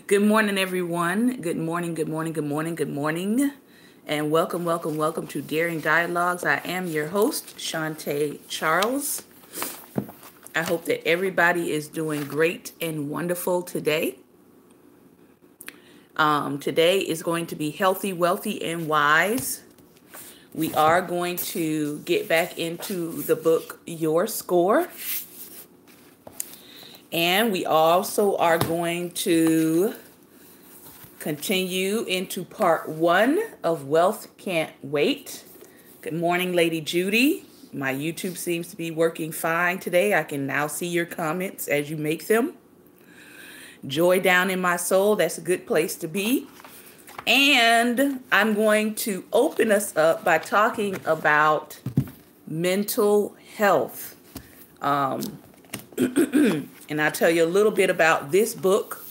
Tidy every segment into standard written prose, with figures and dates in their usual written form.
Good morning, everyone. Good morning, good morning, good morning, good morning. And welcome, welcome, welcome to Daring Dialogues. I am your host, Shantae Charles. I hope that everybody is doing great and wonderful today. Today is going to be healthy, wealthy, and wise. We are going to get back into the book, Your Score. And we also are going to continue into part 1 of Wealth Can't Wait. Good morning, Lady Judy. My YouTube seems to be working fine today. I can now see your comments as you make them. Joy down in my soul, that's a good place to be. And I'm going to open us up by talking about mental health. And I'll tell you a little bit about this book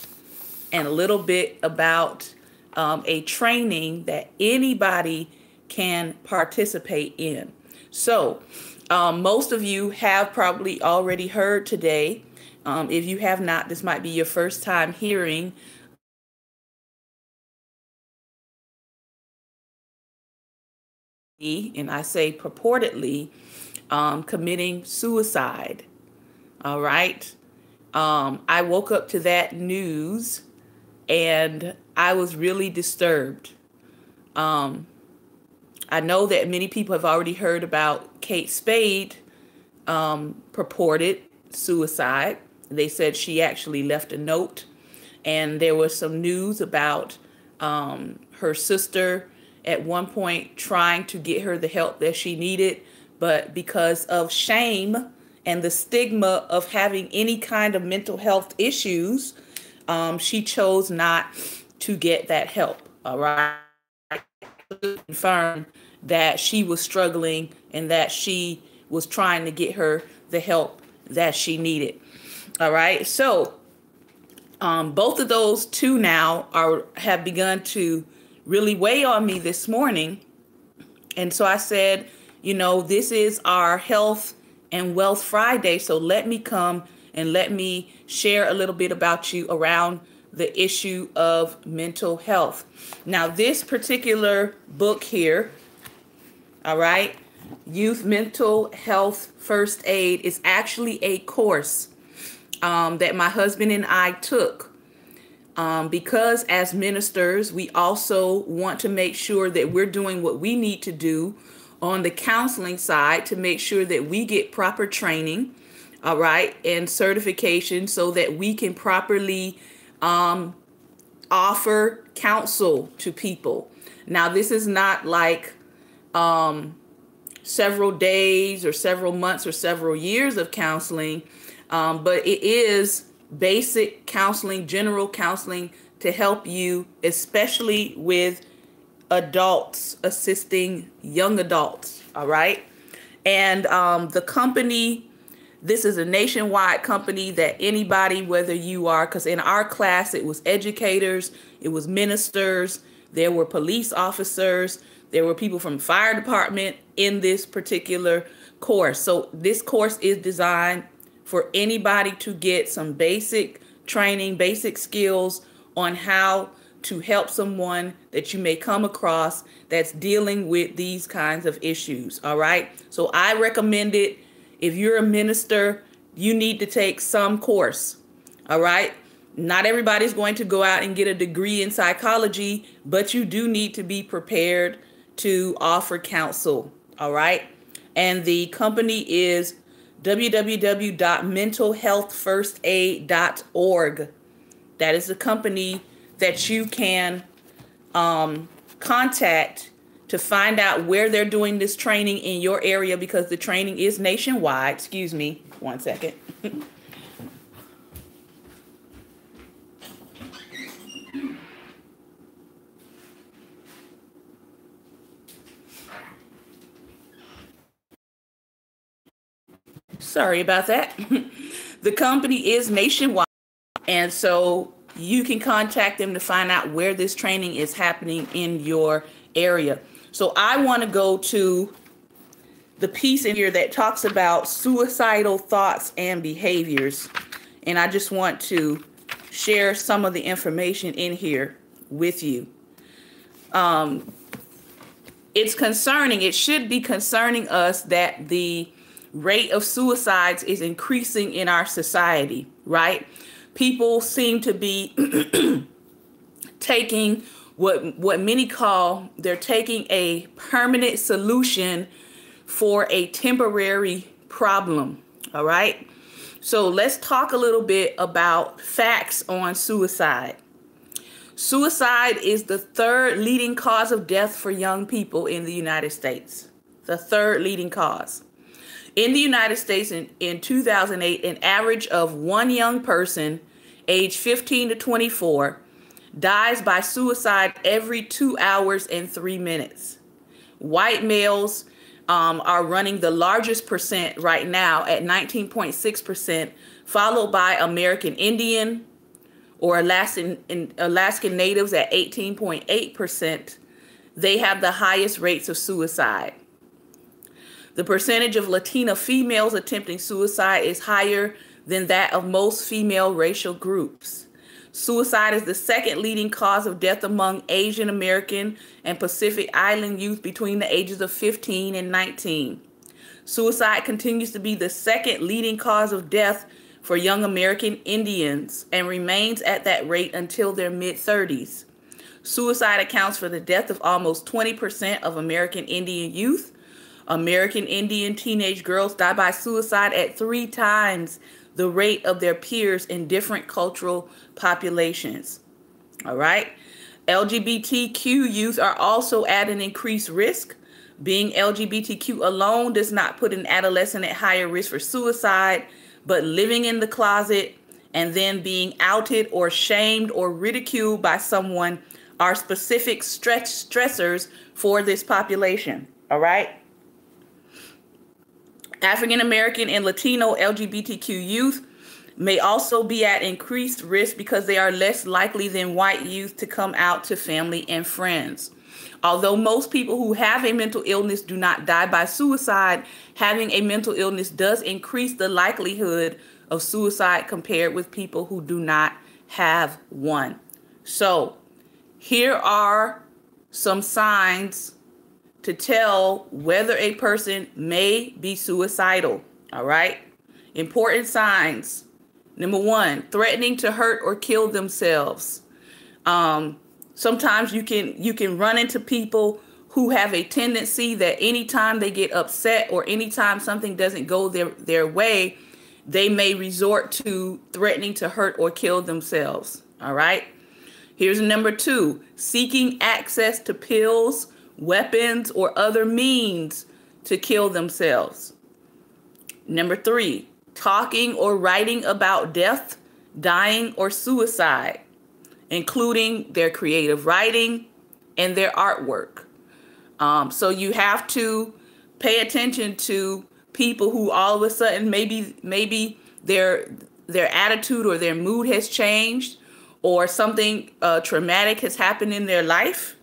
and a little bit about a training that anybody can participate in. So most of you have probably already heard today. If you have not, this might be your first time hearing and I say purportedly committing suicide. All right. I woke up to that news and I was really disturbed. I know that many people have already heard about Kate Spade purported suicide. They said she actually left a note, and there was some news about her sister at one point trying to get her the help that she needed, but because of shame and the stigma of having any kind of mental health issues, she chose not to get that help. All right. Confirmed that she was struggling and that she was trying to get her the help that she needed. All right. So both of those two now have begun to really weigh on me this morning. And so I said, this is our Health and Wealth Friday. So let me come and let me share a little bit about you around the issue of mental health. Now, this particular book here, all right, Youth Mental Health First Aid, is actually a course that my husband and I took. Because as ministers, we also want to make sure that we're doing what we need to do on the counseling side to make sure that we get proper training, all right, and certification so that we can properly offer counsel to people. Now, this is not like several days or several months or several years of counseling, but it is basic counseling, general counseling to help you, especially with adults, assisting young adults. All right. And the company, this is a nationwide company that anybody, whether you are, because in our class, it was educators, it was ministers, there were police officers, there were people from fire department in this particular course. So this course is designed for anybody to get some basic training, basic skills on how to help someone that you may come across that's dealing with these kinds of issues. All right. So I recommend it. If you're a minister, you need to take some course. All right. Not everybody's going to go out and get a degree in psychology, but you do need to be prepared to offer counsel. All right. And the company is www.mentalhealthfirstaid.org. That is the company that you can contact to find out where they're doing this training in your area, because the training is nationwide. Excuse me, 1 second. Sorry about that. The company is nationwide, and so you can contact them to find out where this training is happening in your area. So I want to go to the piece in here that talks about suicidal thoughts and behaviors. And I just want to share some of the information in here with you. It's concerning. It should be concerning us that the rate of suicides is increasing in our society, right? People seem to be taking what many call, they're taking a permanent solution for a temporary problem, all right? So let's talk a little bit about facts on suicide. Suicide is the third leading cause of death for young people in the United States. The third leading cause. In the United States in 2008, an average of one young person aged 15 to 24 dies by suicide every 2 hours and 3 minutes. White males are running the largest percent right now at 19.6%, followed by American Indian or Alaskan natives at 18.8%. They have the highest rates of suicide. The percentage of Latina females attempting suicide is higher than that of most female racial groups. Suicide is the second leading cause of death among Asian American and Pacific Island youth between the ages of 15 and 19. Suicide continues to be the second leading cause of death for young American Indians and remains at that rate until their mid-30s. Suicide accounts for the death of almost 20% of American Indian youth. American Indian teenage girls die by suicide at 3 times the rate of their peers in different cultural populations. All right. LGBTQ youth are also at an increased risk. Being LGBTQ alone does not put an adolescent at higher risk for suicide, but living in the closet and then being outed or shamed or ridiculed by someone are specific stressors for this population. All right. African American and Latino LGBTQ youth may also be at increased risk because they are less likely than white youth to come out to family and friends. Although most people who have a mental illness do not die by suicide, having a mental illness does increase the likelihood of suicide compared with people who do not have one. So here are some signs to tell whether a person may be suicidal. All right. Important signs. Number 1, threatening to hurt or kill themselves. Sometimes you can run into people who have a tendency that anytime they get upset or anytime something doesn't go their way, they may resort to threatening to hurt or kill themselves. All right. Here's number 2, seeking access to pills, weapons, or other means to kill themselves. Number 3, talking or writing about death, dying, or suicide, including their creative writing and their artwork. So you have to pay attention to people who all of a sudden maybe their attitude or their mood has changed, or something traumatic has happened in their life.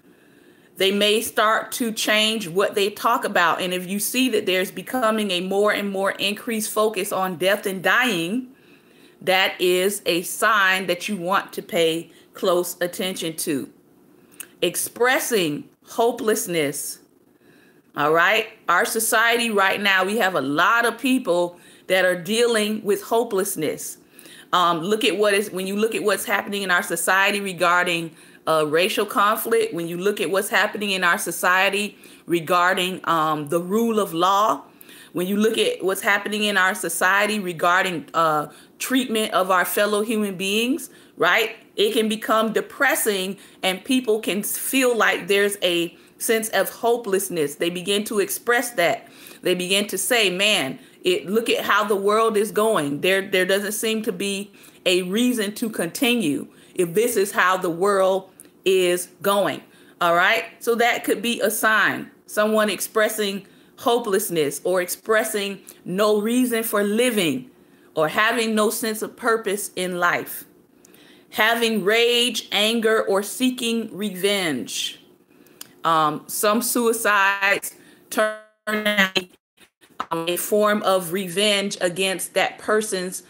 They may start to change what they talk about. And if you see that there's becoming a more and more increased focus on death and dying, that is a sign that you want to pay close attention to. Expressing hopelessness. All right. Our society right now, we have a lot of people that are dealing with hopelessness. When you look at what's happening in our society regarding racial conflict, when you look at what's happening in our society regarding the rule of law, when you look at what's happening in our society regarding treatment of our fellow human beings, right? It can become depressing and people can feel like there's a sense of hopelessness. They begin to express that. They begin to say, man, look at how the world is going. There doesn't seem to be a reason to continue if this is how the world is going. All right. So that could be a sign. Someone expressing hopelessness or expressing no reason for living or having no sense of purpose in life. Having rage, anger, or seeking revenge. Some suicides turn out a form of revenge against that person's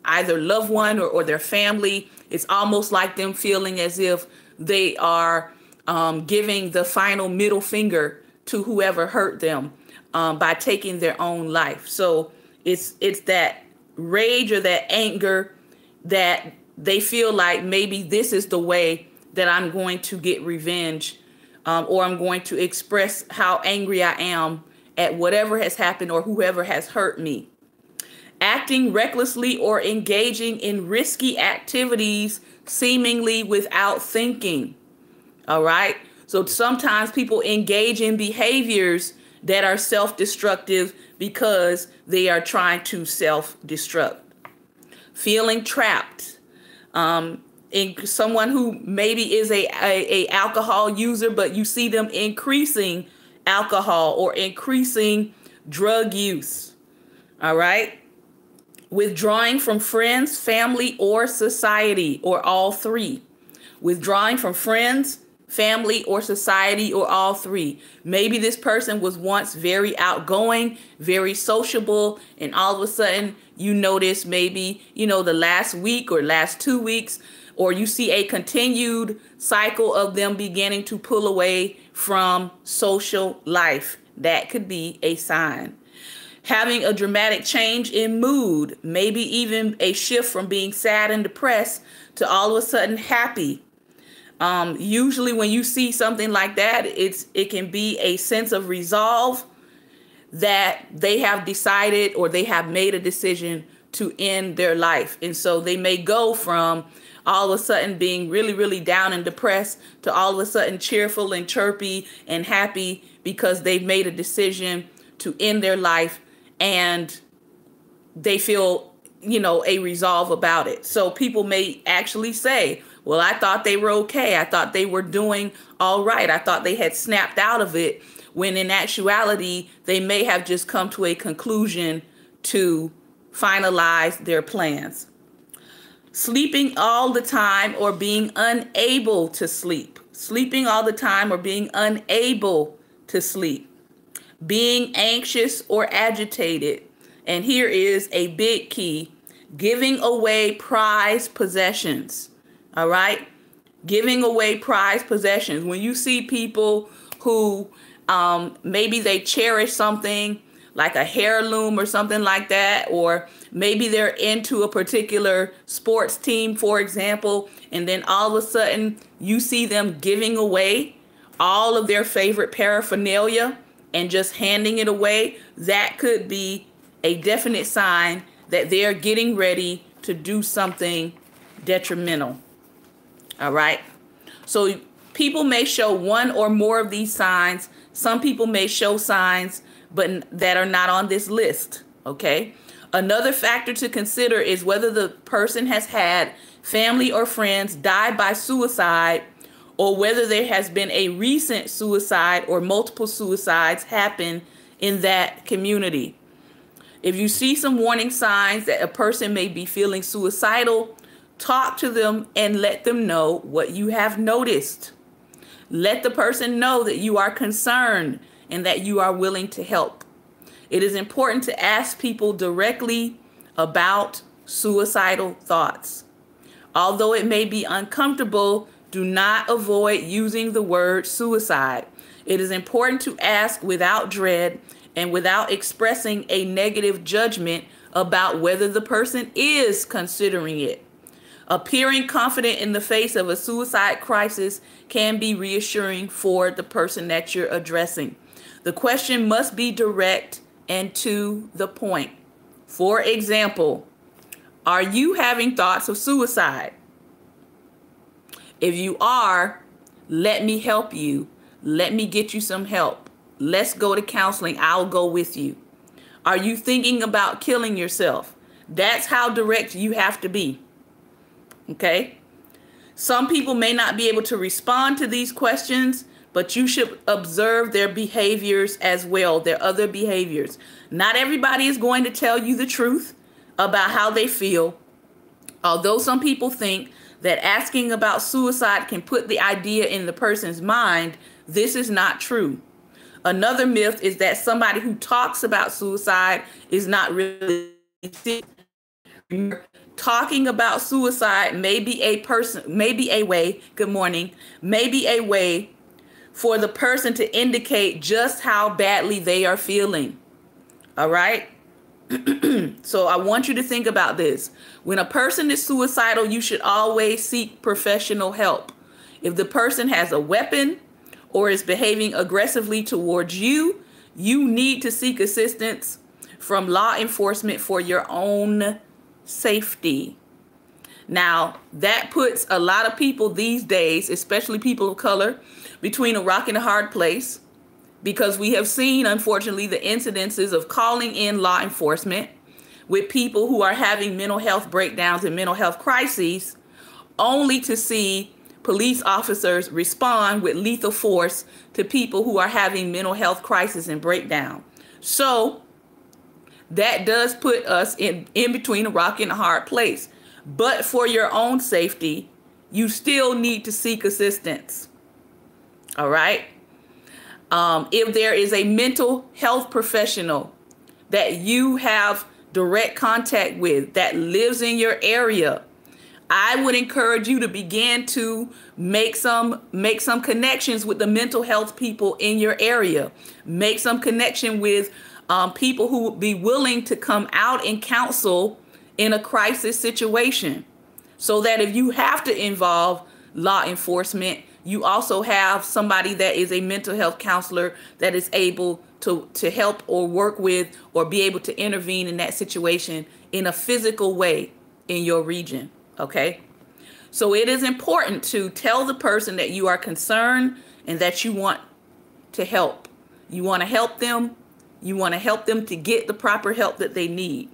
either loved one or their family. It's almost like them feeling as if they are giving the final middle finger to whoever hurt them by taking their own life. So it's that rage or that anger that they feel like maybe this is the way that I'm going to get revenge, or I'm going to express how angry I am at whatever has happened or whoever has hurt me. Acting recklessly or engaging in risky activities seemingly without thinking. All right. So sometimes people engage in behaviors that are self-destructive because they are trying to self-destruct. Feeling trapped. In someone who maybe is a alcohol user, but you see them increasing alcohol or increasing drug use. All right. Withdrawing from friends, family, or society, or all three. Withdrawing from friends, family, or society, or all three. Maybe this person was once very outgoing, very sociable, and all of a sudden you notice maybe, the last week or last 2 weeks, or you see a continued cycle of them beginning to pull away from social life. That could be a sign. Having a dramatic change in mood, maybe even a shift from being sad and depressed to all of a sudden happy. Usually when you see something like that, it can be a sense of resolve that they have decided or they have made a decision to end their life. And so they may go from all of a sudden being really, really down and depressed to all of a sudden cheerful and chirpy and happy because they've made a decision to end their life and they feel, a resolve about it. So people may actually say, well, I thought they were okay. I thought they were doing all right. I thought they had snapped out of it, when in actuality, they may have just come to a conclusion to finalize their plans. Sleeping all the time or being unable to sleep. Sleeping all the time or being unable to sleep. Being anxious or agitated. And here is a big key. Giving away prized possessions. All right? Giving away prized possessions. When you see people who maybe they cherish something like a heirloom or something like that, or maybe they're into a particular sports team, for example, and then all of a sudden you see them giving away all of their favorite paraphernalia and just handing it away, that could be a definite sign that they're getting ready to do something detrimental. All right. So people may show one or more of these signs. Some people may show signs, but that are not on this list. Okay. Another factor to consider is whether the person has had family or friends die by suicide, or whether there has been a recent suicide or multiple suicides happen in that community. If you see some warning signs that a person may be feeling suicidal, talk to them and let them know what you have noticed. Let the person know that you are concerned and that you are willing to help. It is important to ask people directly about suicidal thoughts. Although it may be uncomfortable, do not avoid using the word suicide. It is important to ask without dread and without expressing a negative judgment about whether the person is considering it. Appearing confident in the face of a suicide crisis can be reassuring for the person that you're addressing. The question must be direct and to the point. For example, are you having thoughts of suicide? If you are, let me help you. Let me get you some help. Let's go to counseling. I'll go with you. Are you thinking about killing yourself? That's how direct you have to be. Okay? Some people may not be able to respond to these questions, but you should observe their behaviors as well, their other behaviors. Not everybody is going to tell you the truth about how they feel. Although some people think that asking about suicide can put the idea in the person's mind, this is not true. Another myth is that somebody who talks about suicide is not really sick. talking about suicide may be a way, good morning, may be a way for the person to indicate just how badly they are feeling. All right. So I want you to think about this. When a person is suicidal, you should always seek professional help. If the person has a weapon or is behaving aggressively towards you, you need to seek assistance from law enforcement for your own safety. Now, that puts a lot of people these days, especially people of color, between a rock and a hard place, because we have seen, unfortunately, the incidences of calling in law enforcement with people who are having mental health breakdowns and mental health crises, only to see police officers respond with lethal force to people who are having mental health crisis and breakdown. So that does put us in between a rock and a hard place. But for your own safety, you still need to seek assistance. All right. If there is a mental health professional that you have direct contact with that lives in your area, I would encourage you to begin to make some connections with the mental health people in your area. Make some connection with people who would be willing to come out and counsel in a crisis situation, so that if you have to involve law enforcement, you also have somebody that is a mental health counselor that is able to help or work with or be able to intervene in that situation in a physical way in your region. Okay. So it is important to tell the person that you are concerned and that you want to help. You want to help them. You want to help them to get the proper help that they need.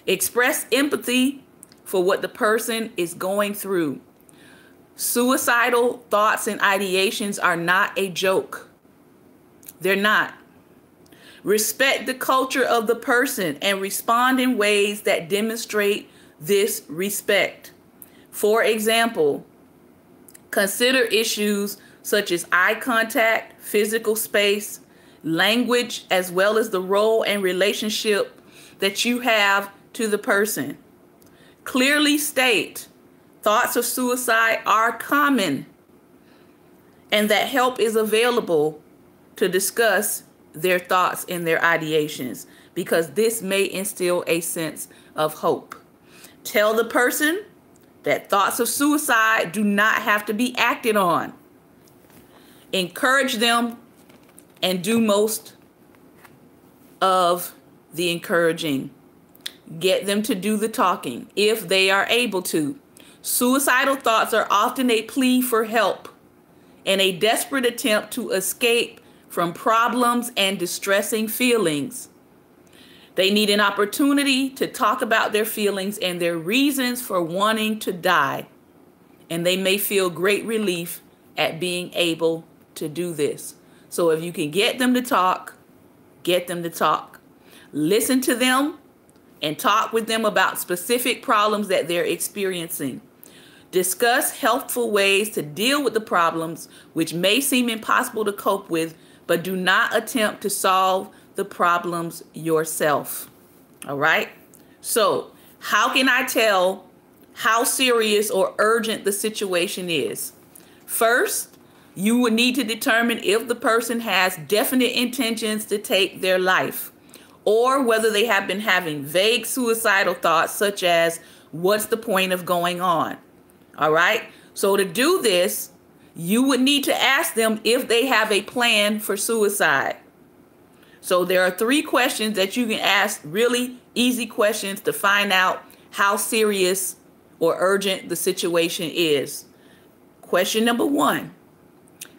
Express empathy for what the person is going through. Suicidal thoughts and ideations are not a joke. They're not. Respect the culture of the person and respond in ways that demonstrate this respect. For example, consider issues such as eye contact, physical space, language, as well as the role and relationship that you have to the person. Clearly state thoughts of suicide are common and that help is available to discuss their thoughts and their ideations, because this may instill a sense of hope. Tell the person that thoughts of suicide do not have to be acted on. Encourage them and do most of the encouraging. Get them to do the talking if they are able to. Suicidal thoughts are often a plea for help and a desperate attempt to escape from problems and distressing feelings. They need an opportunity to talk about their feelings and their reasons for wanting to die, and they may feel great relief at being able to do this. So if you can get them to talk, get them to talk. Listen to them and talk with them about specific problems that they're experiencing. Discuss helpful ways to deal with the problems which may seem impossible to cope with, but do not attempt to solve the problems yourself. All right? So, how can I tell how serious or urgent the situation is? First, you would need to determine if the person has definite intentions to take their life, or whether they have been having vague suicidal thoughts such as, what's the point of going on? All right. So to do this, you would need to ask them if they have a plan for suicide. So there are 3 questions that you can ask, really easy questions to find out how serious or urgent the situation is. Question number 1,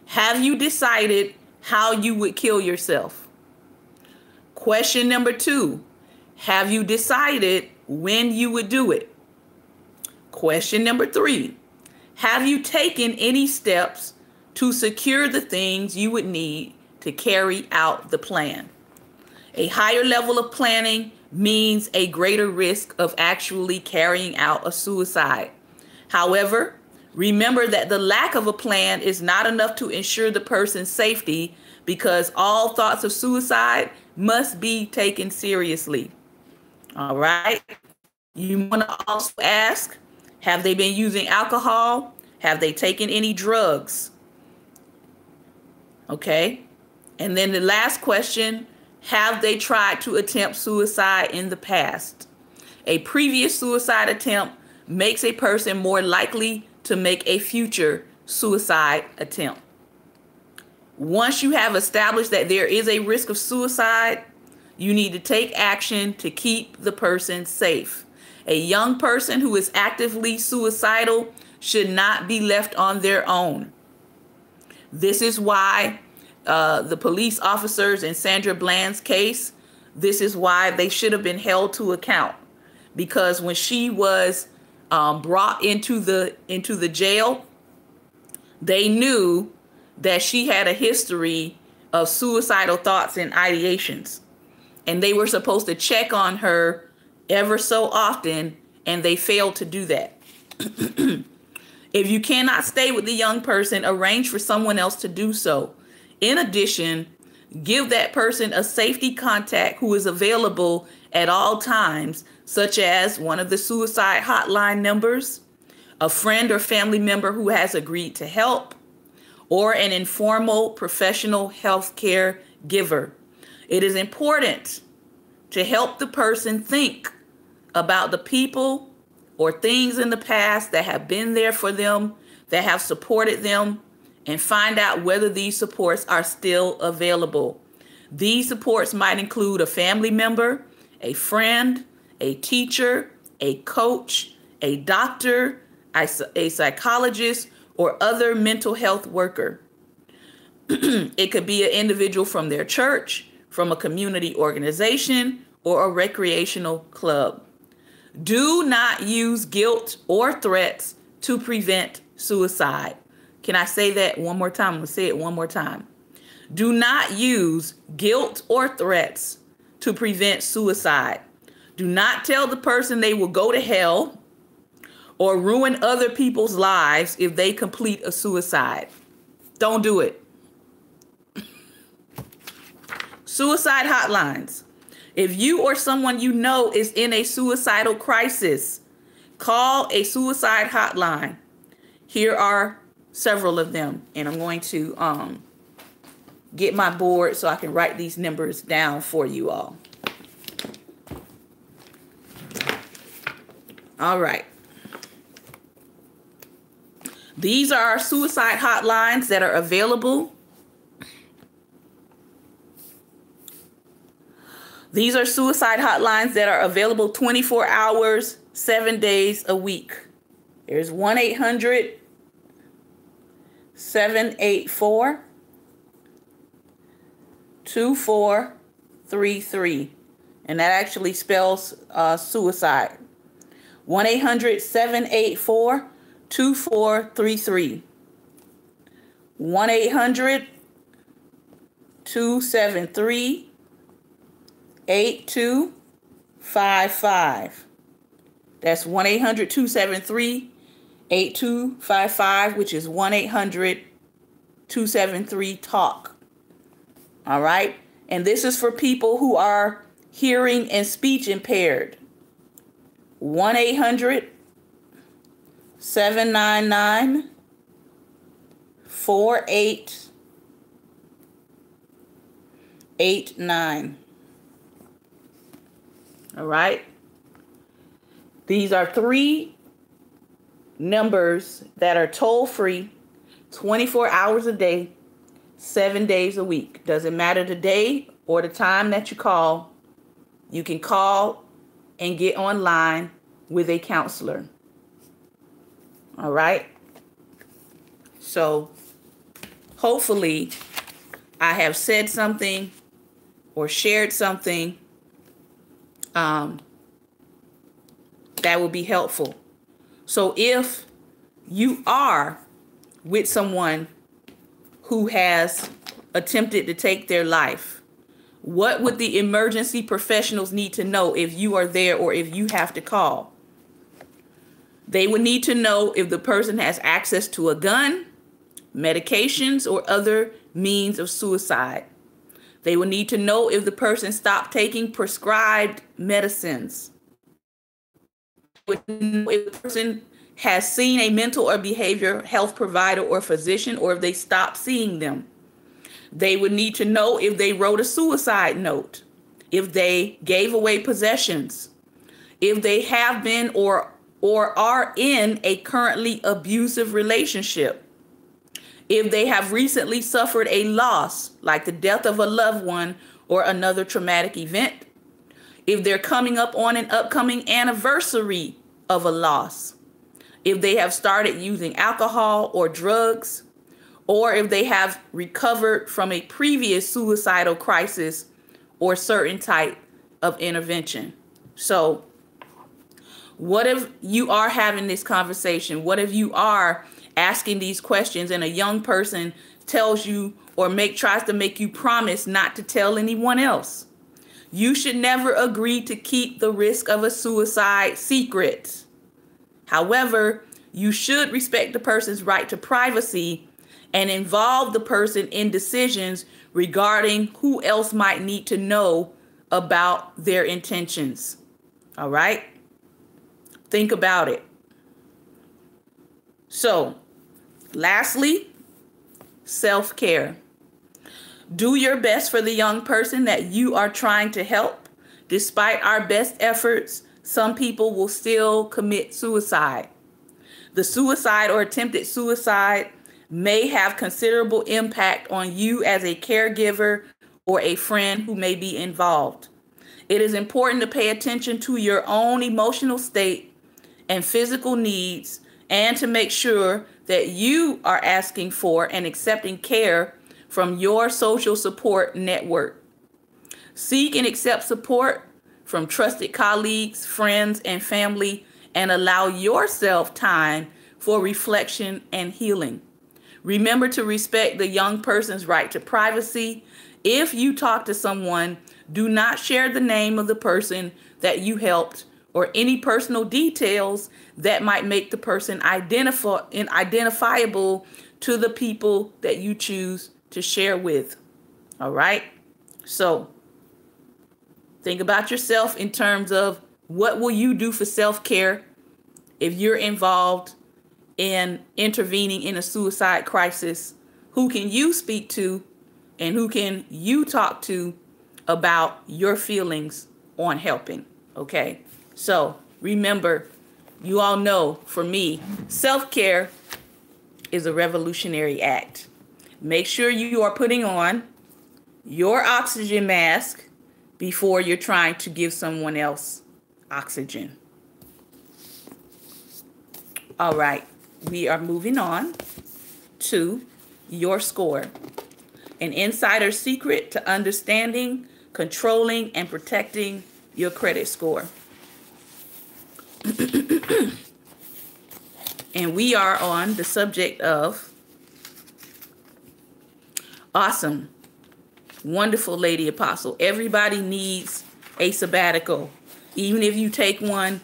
have you decided how you would kill yourself? Question number 2, have you decided when you would do it? Question number 3, have you taken any steps to secure the things you would need to carry out the plan? A higher level of planning means a greater risk of actually carrying out a suicide. However, remember that the lack of a plan is not enough to ensure the person's safety, because all thoughts of suicide must be taken seriously. All right. You want to also ask, have they been using alcohol? Have they taken any drugs? Okay. And then the last question, have they tried to attempt suicide in the past? A previous suicide attempt makes a person more likely to make a future suicide attempt. Once you have established that there is a risk of suicide, you need to take action to keep the person safe. A young person who is actively suicidal should not be left on their own. This is why the police officers in Sandra Bland's case, this is why they should have been held to account. Because when she was brought into the jail, they knew that she had a history of suicidal thoughts and ideations. And they were supposed to check on her ever so often, and they failed to do that. If you cannot stay with the young person, arrange for someone else to do so. In addition, give that person a safety contact who is available at all times, such as one of the suicide hotline numbers, a friend or family member who has agreed to help, or an informal professional health care giver. It is important to help the person think about the people or things in the past that have been there for them, that have supported them, and find out whether these supports are still available. These supports might include a family member, a friend, a teacher, a coach, a doctor, a psychologist, or other mental health worker. It could be an individual from their church, from a community organization, or a recreational club. Do not use guilt or threats to prevent suicide. Can I say that one more time? I'm going to say it one more time. Do not use guilt or threats to prevent suicide. Do not tell the person they will go to hell or ruin other people's lives if they complete a suicide. Don't do it. Suicide hotlines. If you or someone you know is in a suicidal crisis, call a suicide hotline. Here are several of them, and I'm going to get my board so I can write these numbers down for you all. All right. These are our suicide hotlines that are available. These are suicide hotlines that are available 24 hours, 7 days a week. There's 1-800-784-2433. And that actually spells suicide. 1-800-784-2433. 1-800-273-8255. That's 1-800-273-8255, which is 1-800-273-TALK. All right. And this is for people who are hearing and speech impaired. 1-800-799-4889. All right. These are 3 numbers that are toll free, 24 hours a day, 7 days a week. Doesn't matter the day or the time that you call. You can call and get online with a counselor. All right. So hopefully I have said something or shared something that will be helpful. So if you are with someone who has attempted to take their life, what would the emergency professionals need to know if you are there or if you have to call? They would need to know if the person has access to a gun, medications, or other means of suicide. They would need to know if the person stopped taking prescribed medicines. would know if the person has seen a mental or behavior health provider or physician, or if they stopped seeing them. They would need to know if they wrote a suicide note, if they gave away possessions, if they have been or are in a currently abusive relationship, if they have recently suffered a loss, like the death of a loved one or another traumatic event, if they're coming up on an upcoming anniversary of a loss, if they have started using alcohol or drugs, or if they have recovered from a previous suicidal crisis or certain type of intervention. So what if you are having this conversation? What if you are asking these questions and a young person tells you or tries to make you promise not to tell anyone else? You should never agree to keep the risk of a suicide secret. However, you should respect the person's right to privacy and involve the person in decisions regarding who else might need to know about their intentions. All right? Think about it. So, lastly, self-care. Do your best for the young person that you are trying to help. Despite our best efforts, some people will still commit suicide. The suicide or attempted suicide may have considerable impact on you as a caregiver or a friend who may be involved. It is important to pay attention to your own emotional state and physical needs, and to make sure that you are asking for and accepting care from your social support network. Seek and accept support from trusted colleagues, friends, and family, and allow yourself time for reflection and healing. Remember to respect the young person's right to privacy. If you talk to someone, do not share the name of the person that you helped or any personal details that might make the person identifiable to the people that you choose to share with. All right? So think about yourself in terms of what will you do for self-care if you're involved in intervening in a suicide crisis. Who can you speak to and who can you talk to about your feelings on helping? Okay? So remember, you all know, for me, self-care is a revolutionary act. Make sure you are putting on your oxygen mask before you're trying to give someone else oxygen. All right, we are moving on to your score. An insider secret to understanding, controlling, and protecting your credit score. And we are on the subject of awesome, wonderful Lady Apostle. Everybody needs a sabbatical. Even if you take one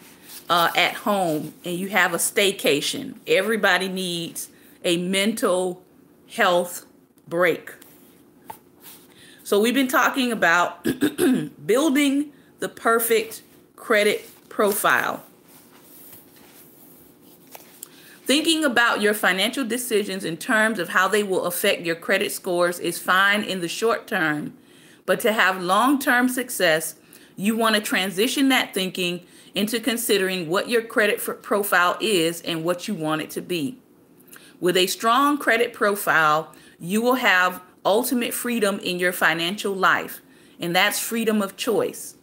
at home and you have a staycation, everybody needs a mental health break. So we've been talking about building the perfect credit profile. Thinking about your financial decisions in terms of how they will affect your credit scores is fine in the short term, but to have long-term success, you want to transition that thinking into considering what your credit profile is and what you want it to be. With a strong credit profile, you will have ultimate freedom in your financial life, and that's freedom of choice.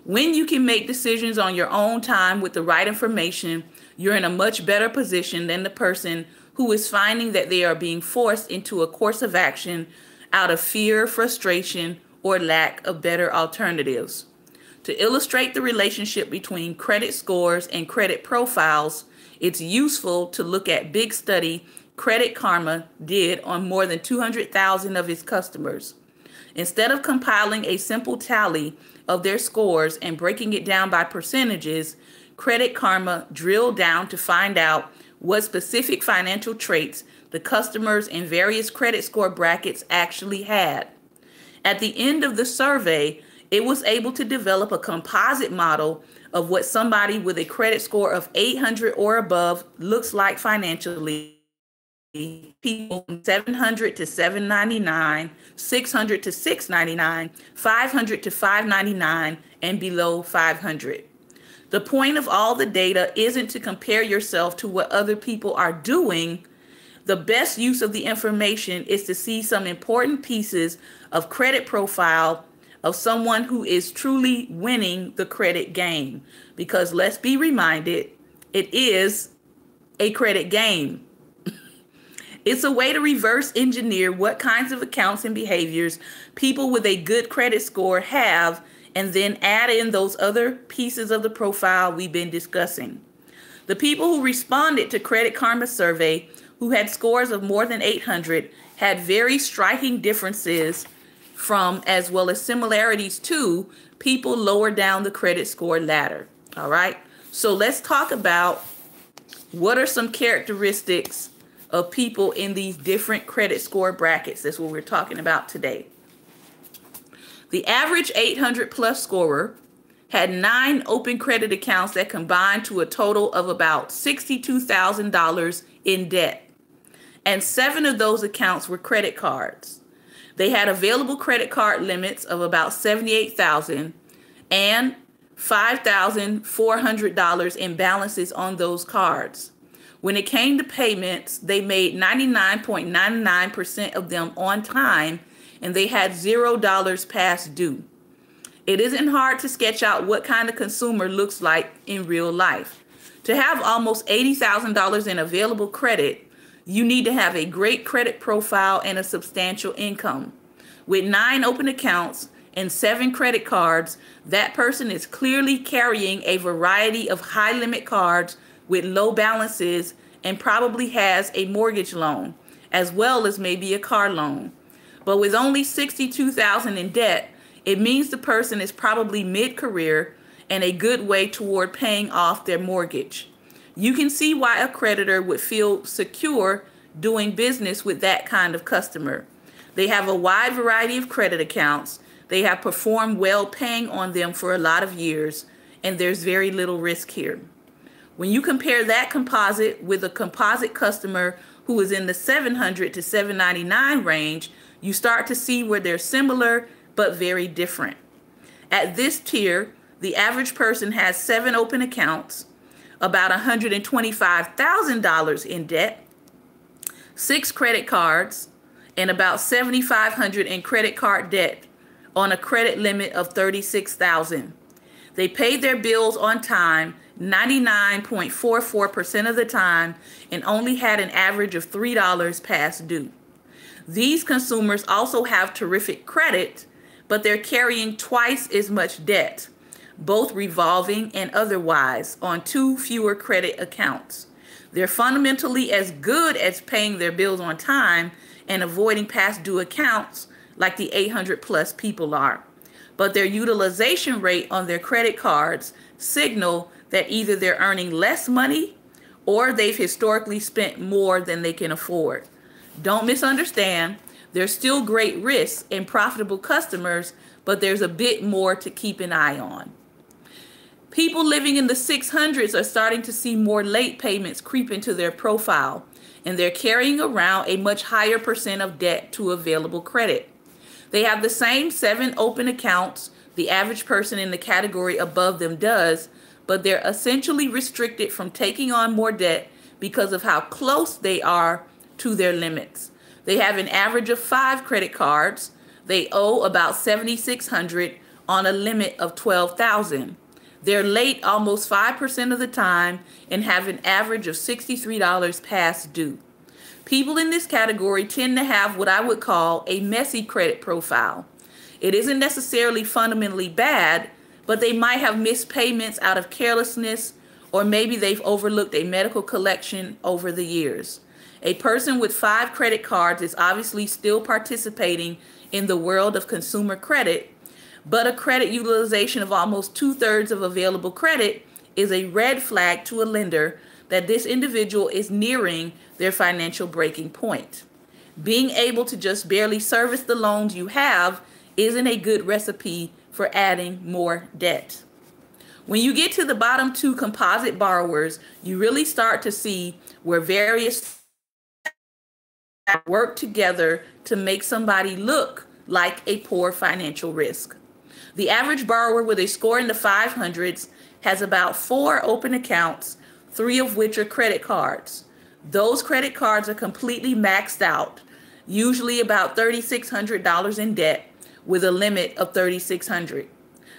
When you can make decisions on your own time with the right information, you're in a much better position than the person who is finding that they are being forced into a course of action out of fear, frustration, or lack of better alternatives. To illustrate the relationship between credit scores and credit profiles, it's useful to look at big study Credit Karma did on more than 200,000 of its customers. Instead of compiling a simple tally of their scores and breaking it down by percentages, Credit Karma drilled down to find out what specific financial traits the customers in various credit score brackets actually had. At the end of the survey, It was able to develop a composite model of what somebody with a credit score of 800 or above looks like financially. People from 700 to 799, 600 to 699, 500 to 599, and below 500. The point of all the data isn't to compare yourself to what other people are doing. The best use of the information is to see some important pieces of credit profile of someone who is truly winning the credit game. Because let's be reminded, it is a credit game. It's a way to reverse engineer what kinds of accounts and behaviors people with a good credit score have, and then add in those other pieces of the profile we've been discussing. The people who responded to Credit Karma survey who had scores of more than 800 had very striking differences from, as well as similarities to, people lower down the credit score ladder. All right. So let's talk about what are some characteristics of people in these different credit score brackets. That's what we're talking about today. The average 800 plus scorer had 9 open credit accounts that combined to a total of about $62,000 in debt. And 7 of those accounts were credit cards. They had available credit card limits of about $78,000 and $5,400 in balances on those cards. When it came to payments, they made 99.99% of them on time, and they had $0 past due. It isn't hard to sketch out what kind of consumer looks like in real life. To have almost $80,000 in available credit, you need to have a great credit profile and a substantial income. With 9 open accounts and 7 credit cards, that person is clearly carrying a variety of high limit cards with low balances and probably has a mortgage loan, as well as maybe a car loan. But with only $62,000 in debt, it means the person is probably mid-career and a good way toward paying off their mortgage. You can see why a creditor would feel secure doing business with that kind of customer. They have a wide variety of credit accounts. They have performed well paying on them for a lot of years, and there's very little risk here. When you compare that composite with a composite customer who is in the 700 to 799 range, you start to see where they're similar but very different. At this tier, the average person has 7 open accounts, about $125,000 in debt, 6 credit cards, and about $7,500 in credit card debt on a credit limit of $36,000. They paid their bills on time 99.44% of the time and only had an average of $3 past due. These consumers also have terrific credit, but they're carrying twice as much debt, both revolving and otherwise, on 2 fewer credit accounts. They're fundamentally as good as paying their bills on time and avoiding past due accounts like the 800 plus people are. But their utilization rate on their credit cards signal that either they're earning less money or they've historically spent more than they can afford. Don't misunderstand. There's still great risks in profitable customers, but there's a bit more to keep an eye on. People living in the 600s are starting to see more late payments creep into their profile, and they're carrying around a much higher percent of debt to available credit. They have the same 7 open accounts the average person in the category above them does, but they're essentially restricted from taking on more debt because of how close they are to their limits. They have an average of 5 credit cards. They owe about $7,600 on a limit of $12,000. They're late almost 5% of the time and have an average of $63 past due. People in this category tend to have what I would call a messy credit profile. It isn't necessarily fundamentally bad, but they might have missed payments out of carelessness, or maybe they've overlooked a medical collection over the years. A person with 5 credit cards is obviously still participating in the world of consumer credit, but a credit utilization of almost 2/3 of available credit is a red flag to a lender that this individual is nearing their financial breaking point. Being able to just barely service the loans you have isn't a good recipe for adding more debt. When you get to the bottom two composite borrowers, you really start to see where various work together to make somebody look like a poor financial risk. The average borrower with a score in the 500s has about 4 open accounts, 3 of which are credit cards. Those credit cards are completely maxed out, usually about $3,600 in debt with a limit of $3,600.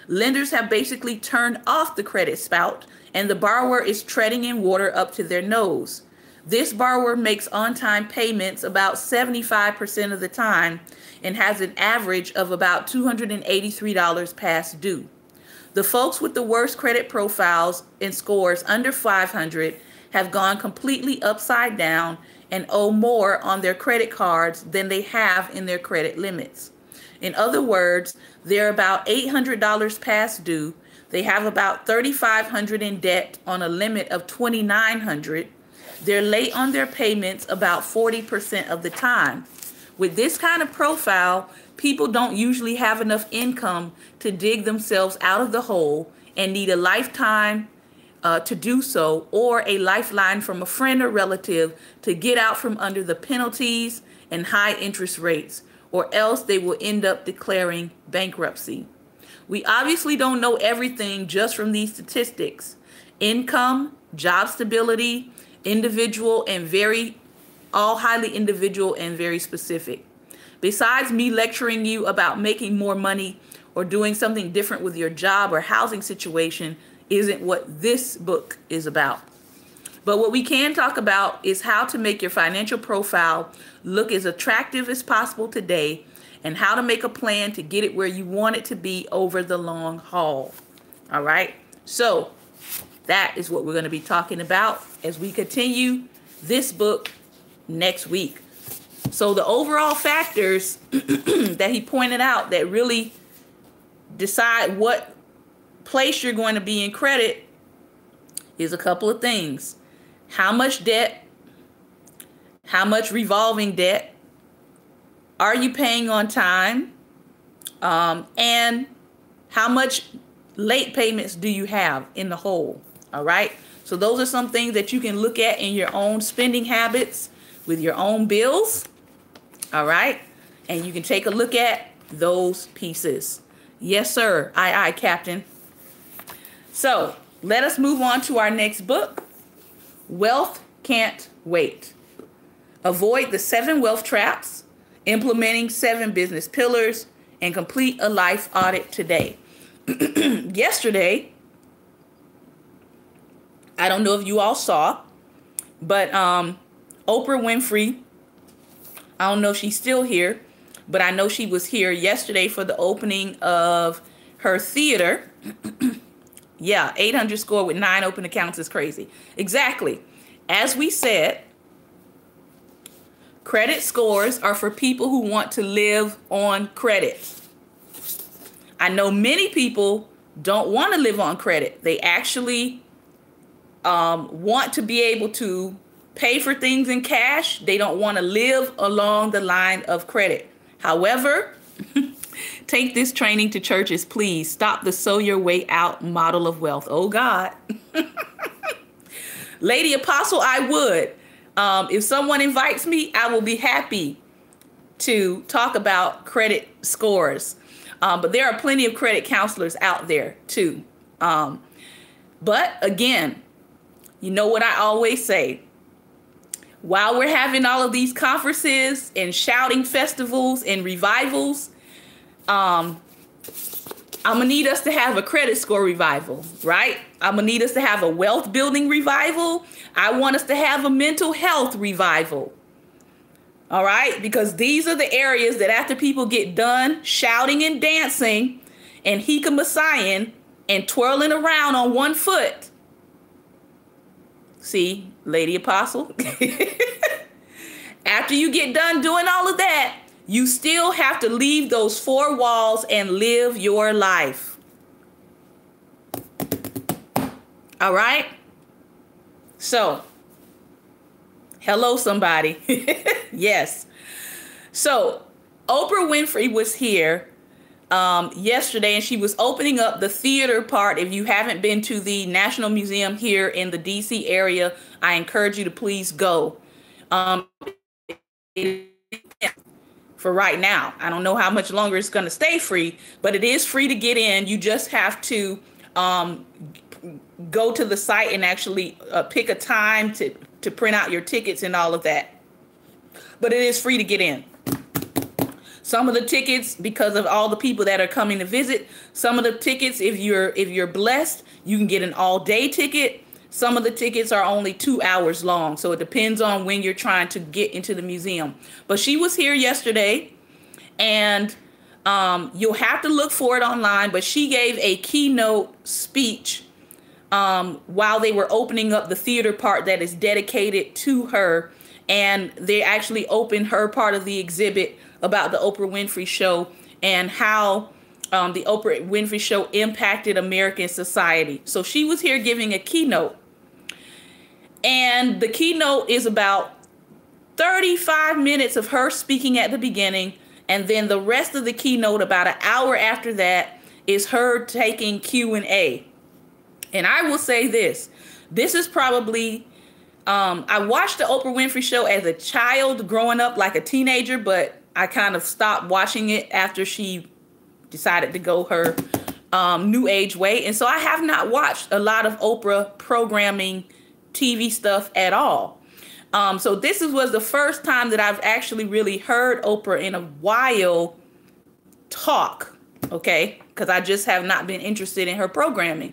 Lenders have basically turned off the credit spout and the borrower is treading in water up to their nose. This borrower makes on-time payments about 75% of the time and has an average of about $283 past due. The folks with the worst credit profiles and scores under 500 have gone completely upside down and owe more on their credit cards than they have in their credit limits. In other words, they're about $800 past due. They have about $3,500 in debt on a limit of $2,900. They're late on their payments about 40% of the time. With this kind of profile, people don't usually have enough income to dig themselves out of the hole and need a lifetime to do so, or a lifeline from a friend or relative to get out from under the penalties and high interest rates, or else they will end up declaring bankruptcy. We obviously don't know everything just from these statistics. Income, job stability, individual and all highly individual and very specific. Besides me lecturing you about making more money or doing something different with your job or housing situation isn't what this book is about. But what we can talk about is how to make your financial profile look as attractive as possible today and how to make a plan to get it where you want it to be over the long haul. All right. So that is what we're going to be talking about as we continue this book next week. So the overall factors that he pointed out that really decide what place you're going to be in credit is a couple of things. How much debt? How much revolving debt? Are you paying on time? And how much late payments do you have in the whole? All right. So those are some things that you can look at in your own spending habits with your own bills. All right. And you can take a look at those pieces. Yes, sir. Aye, aye, Captain. So let us move on to our next book. Wealth Can't Wait. Avoid the 7 wealth traps, implementing 7 business pillars, and complete a life audit today. Yesterday, I don't know if you all saw, but Oprah Winfrey, I don't know if she's still here, but I know she was here yesterday for the opening of her theater. Yeah, 800 score with 9 open accounts is crazy. Exactly. As we said, credit scores are for people who want to live on credit. I know many people don't want to live on credit. They actually want to be able to pay for things in cash. They don't want to live along the line of credit. However, take this training to churches, please. Stop the sow your way out model of wealth. Oh, God. Lady Apostle, I would. If someone invites me, I will be happy to talk about credit scores. But there are plenty of credit counselors out there, too. But again, you know what I always say. While we're having all of these conferences and shouting festivals and revivals, I'm going to need us to have a credit score revival, right? I'm going to need us to have a wealth building revival. I want us to have a mental health revival. All right? Because these are the areas that after people get done shouting and dancing and hikamasayan and twirling around on one foot. See, Lady Apostle? After you get done doing all of that, you still have to leave those 4 walls and live your life. All right? So, hello, somebody. Yes. So, Oprah Winfrey was here yesterday, and she was opening up the theater part. If you haven't been to the National Museum here in the DC area, I encourage you to please go. For right now, I don't know how much longer it's going to stay free, but it is free to get in. You just have to go to the site and actually pick a time to print out your tickets and all of that. But it is free to get in. Some of the tickets, because of all the people that are coming to visit, some of the tickets, if you're blessed, you can get an all-day ticket. Some of the tickets are only 2 hours long, so it depends on when you're trying to get into the museum. But she was here yesterday, and you'll have to look for it online, but she gave a keynote speech while they were opening up the theater part that is dedicated to her, and they actually opened her part of the exhibit about the Oprah Winfrey Show and how the Oprah Winfrey Show impacted American society. So she was here giving a keynote. And the keynote is about 35 minutes of her speaking at the beginning. And then the rest of the keynote, about an hour after that, is her taking Q&A. And I will say this. This is probably, I watched the Oprah Winfrey Show as a child growing up, like a teenager, but I kind of stopped watching it after she decided to go her new age way. And so I have not watched a lot of Oprah programming TV stuff at all. So this was the first time that I've actually really heard Oprah in a while talk, okay? Because I just have not been interested in her programming.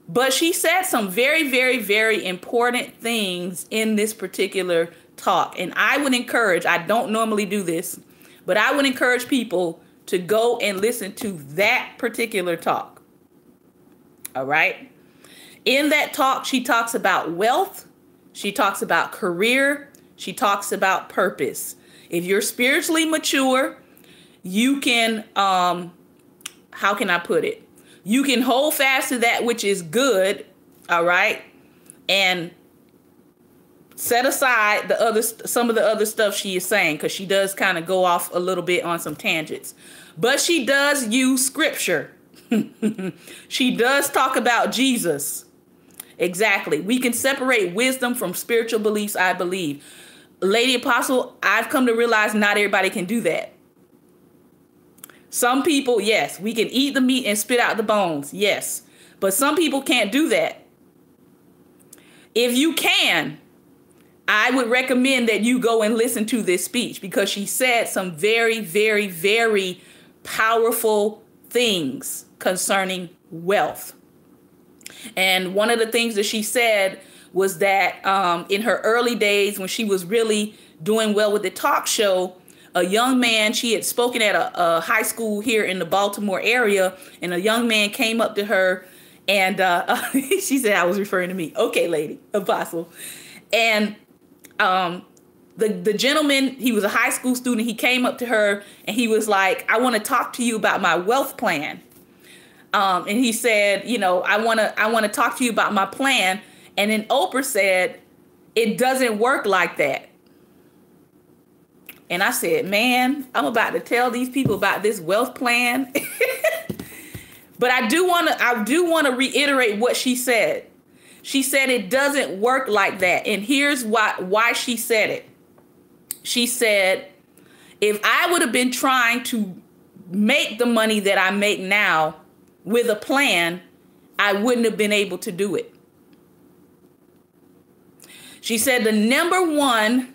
But she said some very, very, very important things in this particular talk. And I would encourage, I don't normally do this, but I would encourage people to go and listen to that particular talk. All right. In that talk, she talks about wealth. She talks about career. She talks about purpose. If you're spiritually mature, you can, how can I put it? You can hold fast to that which is good. All right. And set aside some of the other stuff she is saying, because she does kind of go off a little bit on some tangents. But she does use scripture. She does talk about Jesus. Exactly. We can separate wisdom from spiritual beliefs, I believe. Lady Apostle, I've come to realize not everybody can do that. Some people, yes, we can eat the meat and spit out the bones. Yes. But some people can't do that. If you can, I would recommend that you go and listen to this speech, because she said some very, very, very powerful things concerning wealth. And one of the things that she said was that in her early days, when she was really doing well with the talk show, a young man, she had spoken at a high school here in the Baltimore area, and a young man came up to her, and she said, I was referring to me. Okay, Lady Apostle. And the gentleman, he was a high school student. He came up to her and he was like, I want to talk to you about my wealth plan. And he said, you know, I want to talk to you about my plan. And then Oprah said, it doesn't work like that. And I said, man, I'm about to tell these people about this wealth plan. But I do want to reiterate what she said. She said it doesn't work like that. And here's why she said it. She said, if I would have been trying to make the money that I make now with a plan, I wouldn't have been able to do it. She said the number one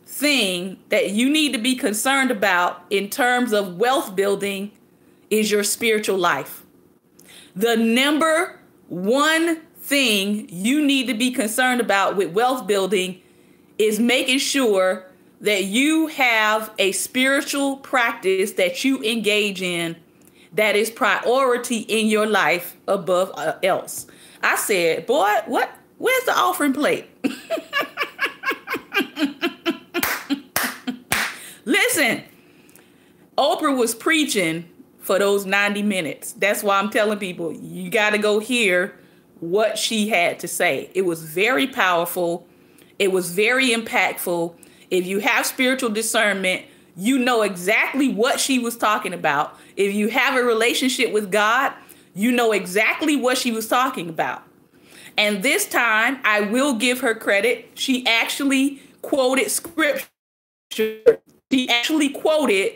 thing that you need to be concerned about in terms of wealth building is your spiritual life. The number one thing you need to be concerned about with wealth building is making sure that you have a spiritual practice that you engage in that is priority in your life above else. I said, boy, what? Where's the offering plate? Listen, Oprah was preaching for those 90 minutes. That's why I'm telling people, you got to go hear what she had to say. It was very powerful. It was very impactful. If you have spiritual discernment, you know exactly what she was talking about. If you have a relationship with God, you know exactly what she was talking about. And this time, I will give her credit. She actually quoted scripture. She actually quoted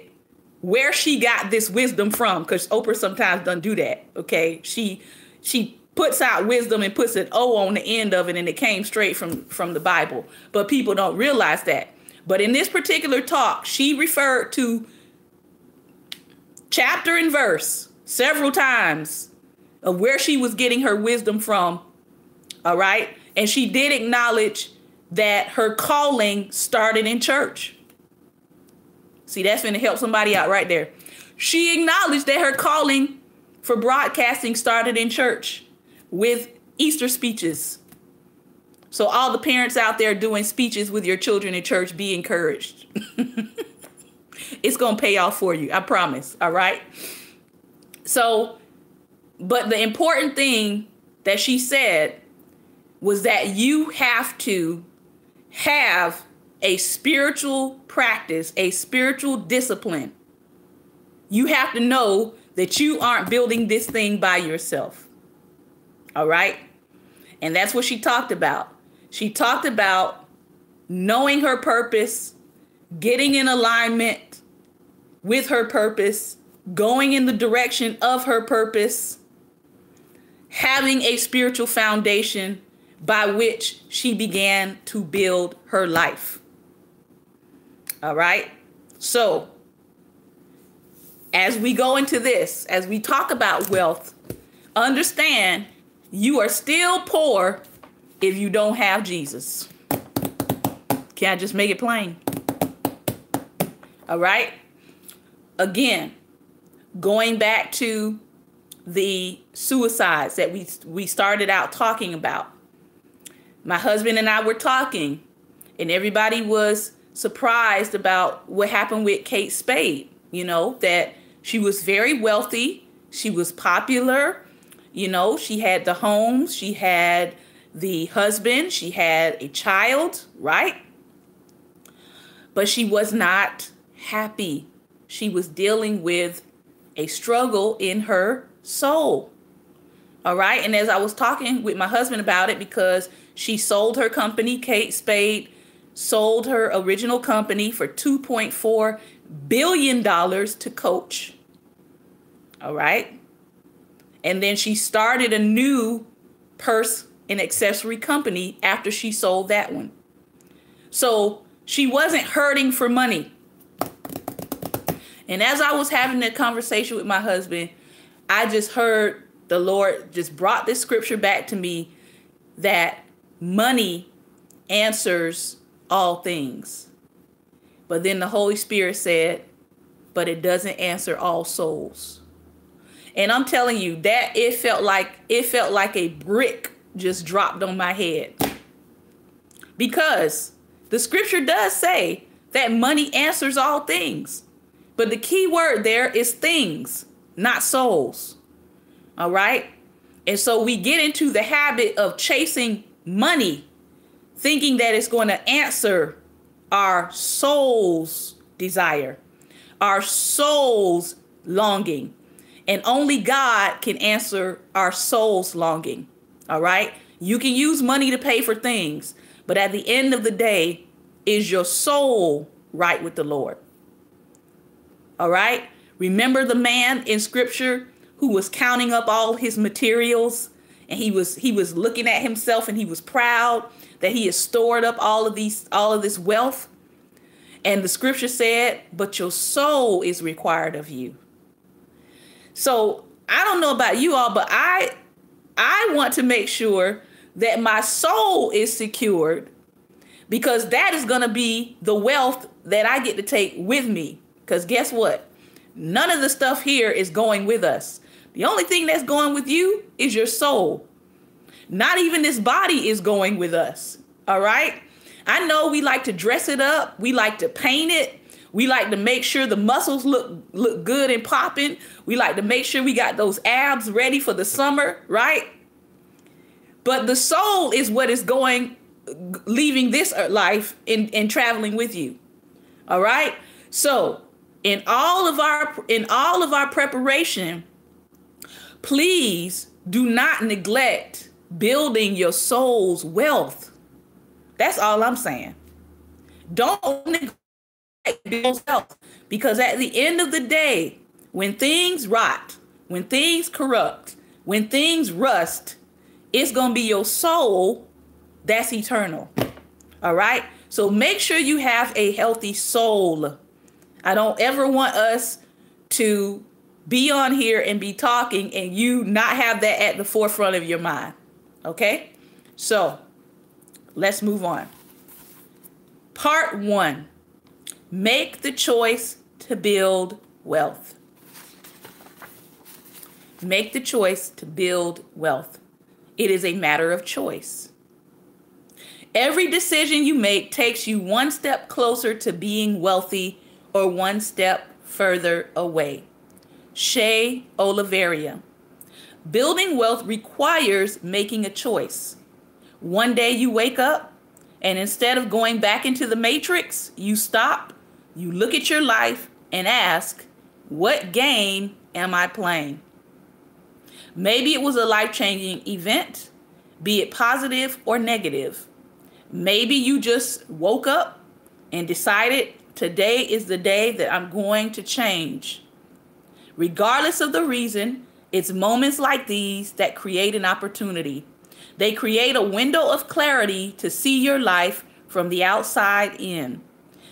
where she got this wisdom from, because Oprah sometimes doesn't do that. Okay, she puts out wisdom and puts an O on the end of it, and it came straight from the Bible. But people don't realize that. But in this particular talk, she referred to chapter and verse several times of where she was getting her wisdom from. All right. And she did acknowledge that her calling started in church. See, that's going to help somebody out right there. She acknowledged that her calling for broadcasting started in church with Easter speeches. So all the parents out there doing speeches with your children in church, be encouraged. It's going to pay off for you. I promise. All right. So, but the important thing that she said was that you have to have a spiritual practice, a spiritual discipline. You have to know that you aren't building this thing by yourself. All right. And that's what she talked about. She talked about knowing her purpose, getting in alignment with her purpose, going in the direction of her purpose, having a spiritual foundation by which she began to build her life. All right. So as we go into this, as we talk about wealth, understand you are still poor if you don't have Jesus. Can I just make it plain? All right. Again, going back to the suicides that we started out talking about. My husband and I were talking, and everybody was surprised about what happened with Kate Spade. You know, that she was very wealthy. She was popular. You know, she had the homes. She had the husband. She had a child, right? But she was not happy. She was dealing with a struggle in her soul. All right. And as I was talking with my husband about it, because she sold her company, Kate Spade sold her original company for $2.4 billion to Coach. All right. And then she started a new purse and accessory company after she sold that one. So she wasn't hurting for money. And as I was having that conversation with my husband, I just heard the Lord just brought this scripture back to me that money answers all things. But then the Holy Spirit said, but it doesn't answer all souls. And I'm telling you that it felt like a brick just dropped on my head. Because the scripture does say that money answers all things. But the key word there is things, not souls. All right. And so we get into the habit of chasing money, thinking that it's going to answer our soul's desire, our soul's longing. And only God can answer our soul's longing. All right. You can use money to pay for things, but at the end of the day, is your soul right with the Lord? All right. Remember the man in scripture who was counting up all his materials, and he was looking at himself, and he was proud that he had stored up all of this wealth. And the scripture said, but your soul is required of you. So I don't know about you all, but I want to make sure that my soul is secured, because that is going to be the wealth that I get to take with me. Because guess what? None of the stuff here is going with us. The only thing that's going with you is your soul. Not even this body is going with us. All right. I know we like to dress it up. We like to paint it. We like to make sure the muscles look good and popping. We like to make sure we got those abs ready for the summer. Right. But the soul is what is leaving this life and traveling with you. All right. So in all of our preparation, please do not neglect building your soul's wealth. That's all I'm saying. Don't neglect building wealth, because at the end of the day, when things rot, when things corrupt, when things rust, it's going to be your soul that's eternal. All right? So make sure you have a healthy soul. I don't ever want us to be on here and be talking and you not have that at the forefront of your mind. Okay? So let's move on. Part 1. Make the choice to build wealth. Make the choice to build wealth. It is a matter of choice. Every decision you make takes you one step closer to being wealthy or one step further away. Shea Oliveria. Building wealth requires making a choice. One day you wake up and instead of going back into the matrix, you stop, you look at your life and ask, what game am I playing? Maybe it was a life-changing event, be it positive or negative. Maybe you just woke up and decided today is the day that I'm going to change. Regardless of the reason, it's moments like these that create an opportunity. They create a window of clarity to see your life from the outside in.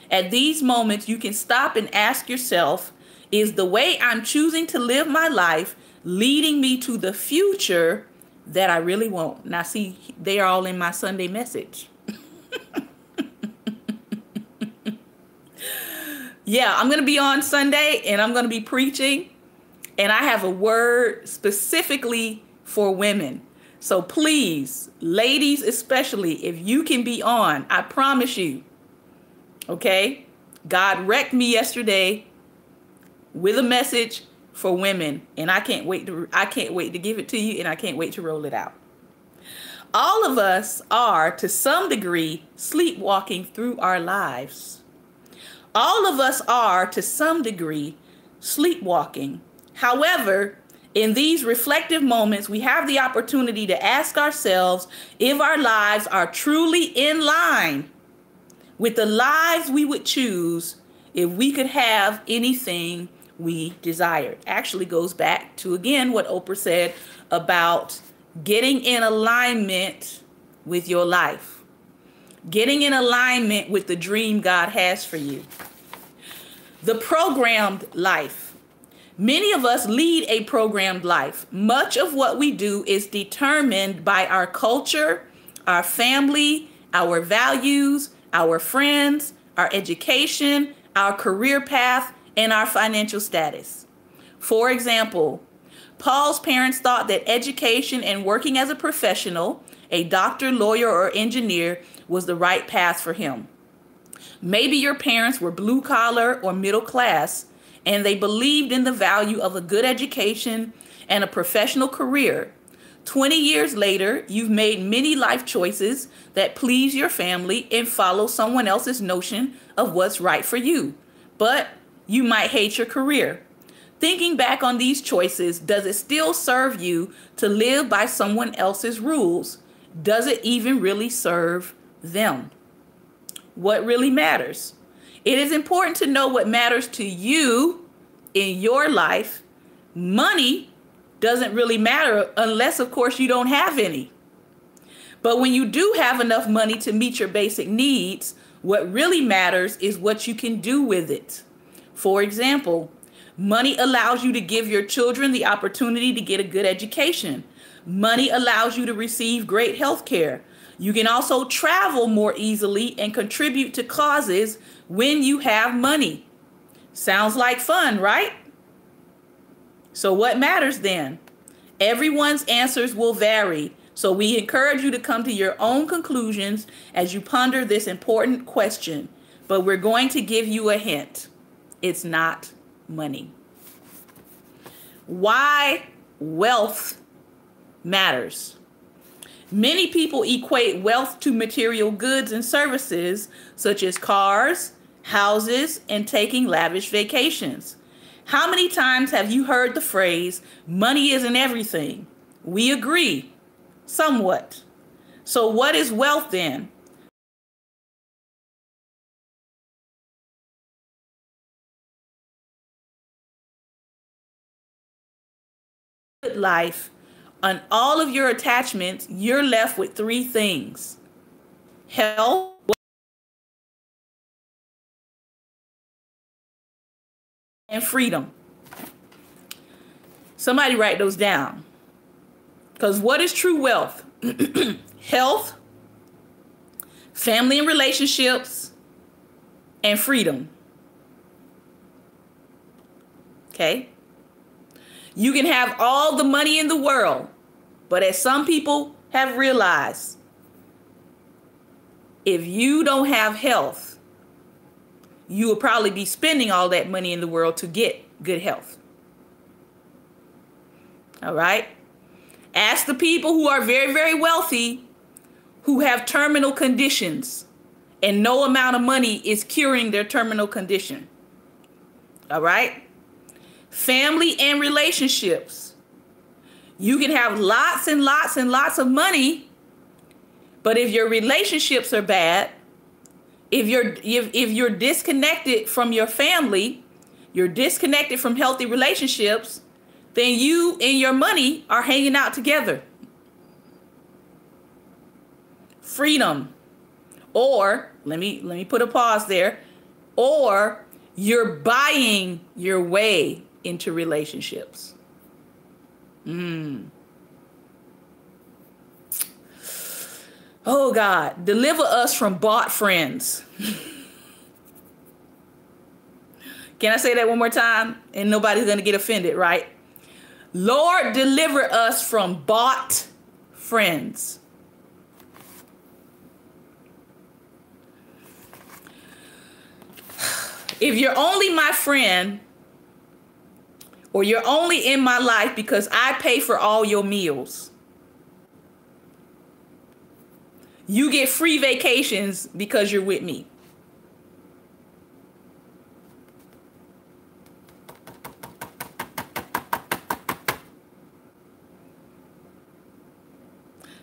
At these moments, you can stop and ask yourself, is the way I'm choosing to live my life leading me to the future that I really want? Now, see, they are all in my Sunday message. Yeah, I'm going to be on Sunday and I'm going to be preaching. And I have a word specifically for women. So please, ladies especially, if you can be on, I promise you, okay? God wrecked me yesterday with a message for women, and I can't wait to give it to you, and I can't wait to roll it out. All of us are, to some degree, sleepwalking through our lives. All of us are, to some degree, sleepwalking. However, in these reflective moments, we have the opportunity to ask ourselves if our lives are truly in line with the lives we would choose if we could have anything we desired. Actually goes back to, again, what Oprah said about getting in alignment with your life, getting in alignment with the dream God has for you. The programmed life. Many of us lead a programmed life. Much of what we do is determined by our culture, our family, our values, our friends, our education, our career path, and our financial status. For example, Paul's parents thought that education and working as a professional, a doctor, lawyer, or engineer, was the right path for him. Maybe your parents were blue collar or middle class, and they believed in the value of a good education and a professional career. 20 years later, you've made many life choices that please your family and follow someone else's notion of what's right for you. But you might hate your career. Thinking back on these choices, does it still serve you to live by someone else's rules? Does it even really serve them? What really matters? It is important to know what matters to you in your life. Money doesn't really matter unless, of course, you don't have any. But when you do have enough money to meet your basic needs, what really matters is what you can do with it. For example, money allows you to give your children the opportunity to get a good education. Money allows you to receive great health care. You can also travel more easily and contribute to causes when you have money. Sounds like fun, right? So what matters then? Everyone's answers will vary, so we encourage you to come to your own conclusions as you ponder this important question. But we're going to give you a hint. It's not money. Why wealth matters. Many people equate wealth to material goods and services such as cars, houses, and taking lavish vacations. How many times have you heard the phrase, money isn't everything? We agree, somewhat. So what is wealth then? Life, on all of your attachments, you're left with three things: health, and freedom. Somebody write those down. Because what is true wealth? Health, family and relationships, and freedom. Okay? You can have all the money in the world, but as some people have realized, if you don't have health, you will probably be spending all that money in the world to get good health. All right? Ask the people who are very, very wealthy, who have terminal conditions, and no amount of money is curing their terminal condition. All right? Family and relationships. You can have lots and lots and lots of money, but if your relationships are bad, if you're disconnected from your family, you're disconnected from healthy relationships, then you and your money are hanging out together. Freedom. Or, let me put a pause there. Or you're buying your way into relationships. Oh God, deliver us from bought friends. Can I say that one more time? And nobody's going to get offended, right? Lord, deliver us from bought friends. If you're only my friend, or you're only in my life because I pay for all your meals, you get free vacations because you're with me.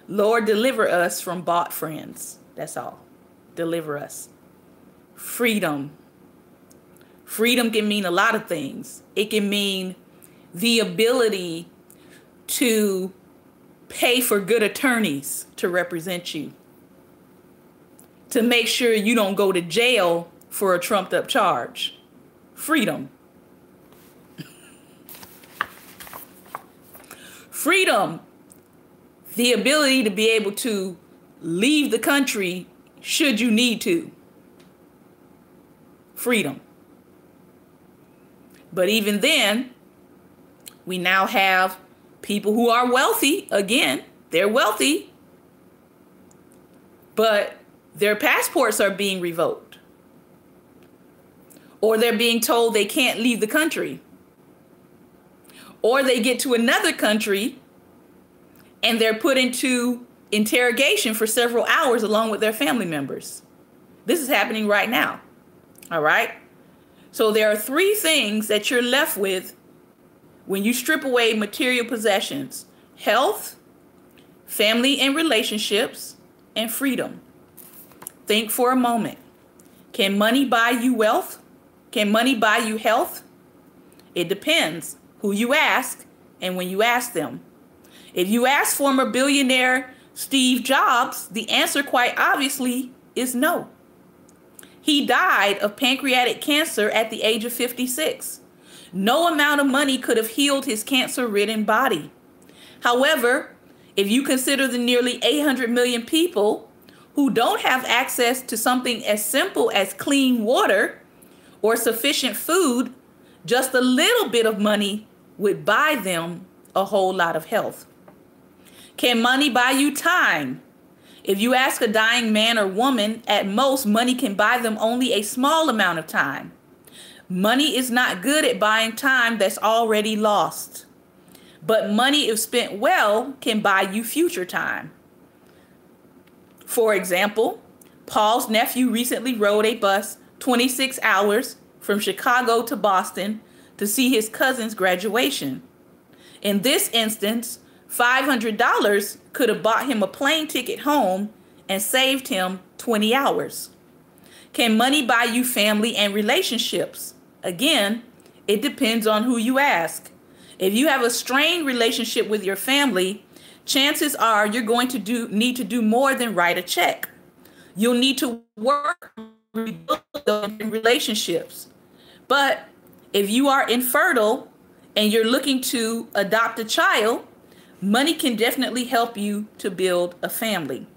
Lord, deliver us from bought friends. That's all. Deliver us. Freedom. Freedom can mean a lot of things. It can mean the ability to pay for good attorneys to represent you, to make sure you don't go to jail for a trumped up charge. Freedom. Freedom. The ability to be able to leave the country should you need to. Freedom. But even then, we now have people who are wealthy. Again, they're wealthy, but their passports are being revoked, or they're being told they can't leave the country, or they get to another country and they're put into interrogation for several hours along with their family members. This is happening right now. All right. So there are three things that you're left with when you strip away material possessions: health, family and relationships, and freedom. Think for a moment. Can money buy you wealth? Can money buy you health? It depends who you ask and when you ask them. If you ask former billionaire Steve Jobs, the answer quite obviously is no. He died of pancreatic cancer at the age of 56. No amount of money could have healed his cancer-ridden body. However, if you consider the nearly 800 million people who don't have access to something as simple as clean water or sufficient food, just a little bit of money would buy them a whole lot of health. Can money buy you time? If you ask a dying man or woman, at most, money can buy them only a small amount of time. Money is not good at buying time that's already lost. But money, if spent well, can buy you future time. For example, Paul's nephew recently rode a bus 26 hours from Chicago to Boston to see his cousin's graduation. In this instance, $500 could have bought him a plane ticket home and saved him 20 hours. Can money buy you family and relationships? Again, it depends on who you ask. If you have a strained relationship with your family, chances are you're going to need to do more than write a check. You'll need to work on rebuilding relationships. But if you are infertile and you're looking to adopt a child, money can definitely help you to build a family.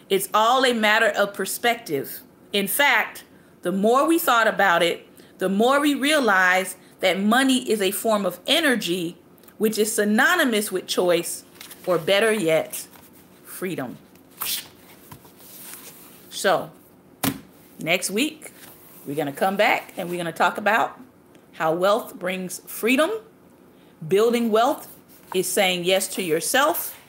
It's all a matter of perspective. In fact, the more we thought about it, the more we realized that money is a form of energy, which is synonymous with choice, or better yet, freedom. So, next week, we're going to come back and we're going to talk about how wealth brings freedom. Building wealth is saying yes to yourself.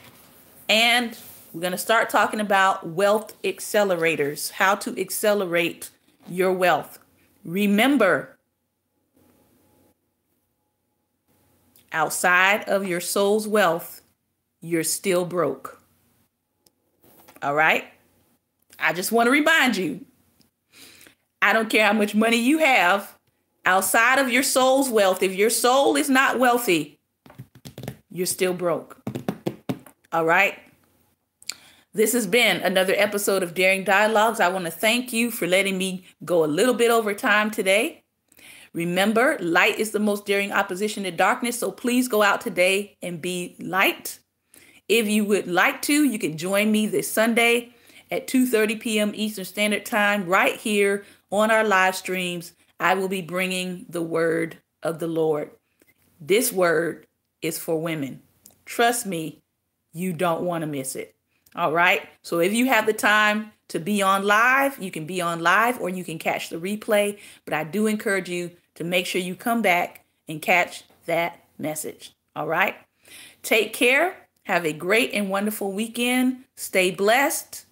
And we're going to start talking about wealth accelerators, how to accelerate your wealth. Remember, outside of your soul's wealth, you're still broke. All right? I just want to remind you, I don't care how much money you have, outside of your soul's wealth, if your soul is not wealthy, you're still broke. All right? This has been another episode of Daring Dialogues. I want to thank you for letting me go a little bit over time today. Remember, light is the most daring opposition to darkness, so please go out today and be light. If you would like to, you can join me this Sunday at 2:30 p.m. Eastern Standard Time right here on our live streams. I will be bringing the word of the Lord. This word is for women. Trust me, you don't want to miss it. All right. So if you have the time to be on live, you can be on live or you can catch the replay. But I do encourage you to make sure you come back and catch that message. All right. Take care. Have a great and wonderful weekend. Stay blessed.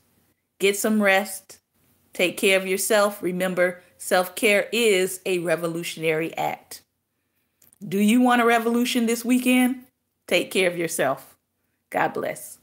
Get some rest. Take care of yourself. Remember, self-care is a revolutionary act. Do you want a revolution this weekend? Take care of yourself. God bless.